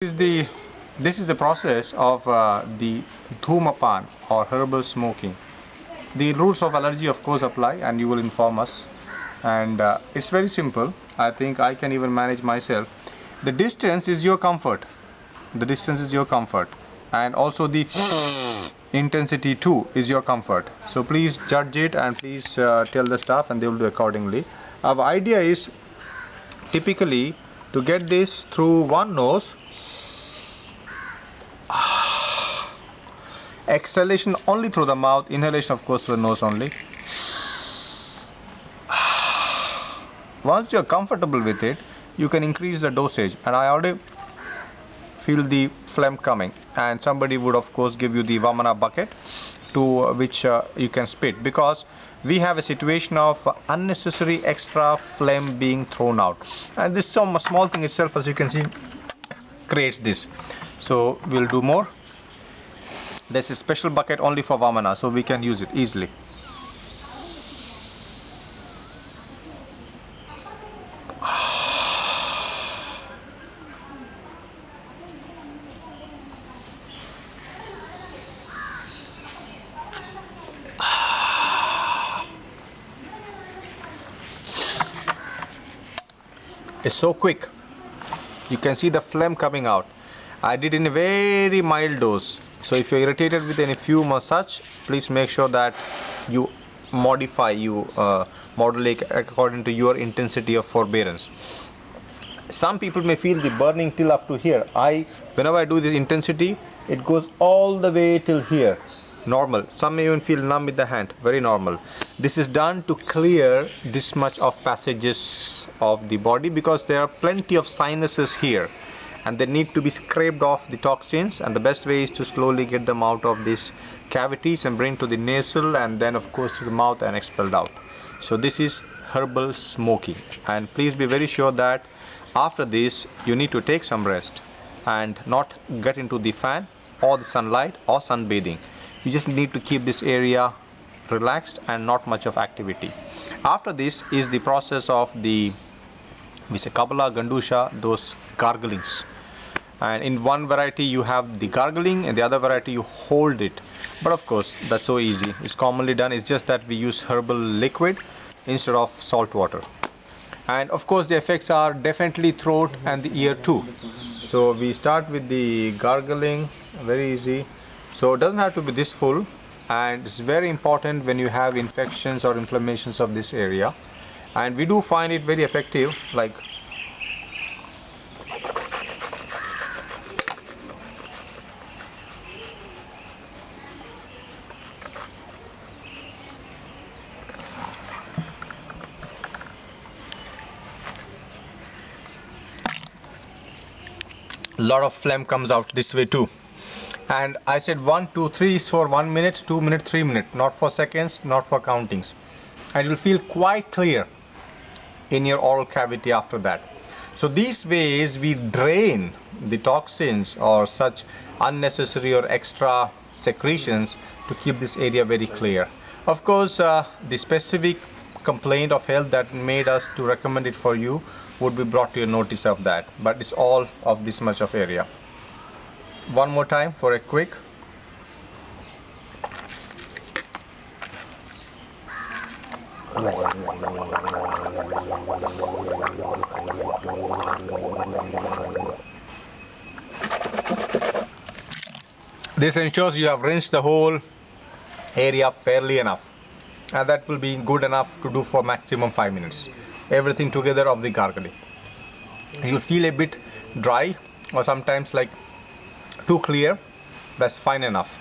This is the process of the Dhumapan or herbal smoking. The rules of allergy of course apply and you will inform us, and it's very simple. I think I can even manage myself. The distance is your comfort. The distance is your comfort, and also the intensity too is your comfort. So please judge it and please tell the staff and they will do accordingly. Our idea is typically to get this through one nose, exhalation only through the mouth, inhalation of course through the nose only. Once you're comfortable with it, you can increase the dosage, and I already feel the phlegm coming, and somebody would of course give you the Vamana bucket to which you can spit, because we have a situation of unnecessary extra phlegm being thrown out, and this small thing itself, as you can see, creates this. So we'll do more. There's a special bucket only for Vamana, so we can use it easily. It's so quick. You can see the phlegm coming out. I did in a very mild dose. So if you're irritated with any fume or such, please make sure that you modulate according to your intensity of forbearance. Some people may feel the burning till up to here. Whenever I do this intensity, it goes all the way till here. Normal. Some may even feel numb with the hand. Very normal. This is done to clear this much of passages of the body, because there are plenty of sinuses here and they need to be scraped off the toxins, and the best way is to slowly get them out of these cavities and bring to the nasal, and then of course to the mouth and expelled out. So this is herbal smoking, and please be very sure that after this you need to take some rest and not get into the fan or the sunlight or sunbathing. You just need to keep this area relaxed and not much of activity. After this is the process of the Kabala, Gandusha, those garglings. And in one variety you have the gargling, and the other variety you hold it. But of course that's so easy. It's commonly done. It's just that we use herbal liquid instead of salt water. And of course the effects are definitely throat and the ear too. So we start with the gargling, very easy. So it doesn't have to be this full, and it's very important when you have infections or inflammations of this area. And we do find it very effective, like a lot of phlegm comes out this way too. And I said 1, 2, 3 is for 1 minute, 2 minutes, 3 minutes, not for seconds, not for countings. And you'll feel quite clear in your oral cavity after that. So these ways we drain the toxins or such unnecessary or extra secretions to keep this area very clear. Of course, the specific complaint of health that made us to recommend it for you would be brought to your notice of that, but it's all of this much of area. One more time for a quick. This ensures you have rinsed the whole area fairly enough, and that will be good enough to do for maximum 5 minutes. Everything together of the gargling. You'll feel a bit dry or sometimes like too clear. That's fine enough.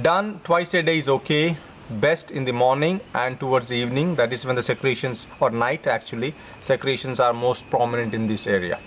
Done twice a day is okay. Best in the morning and towards the evening. That is when the secretions, or night actually, secretions are most prominent in this area.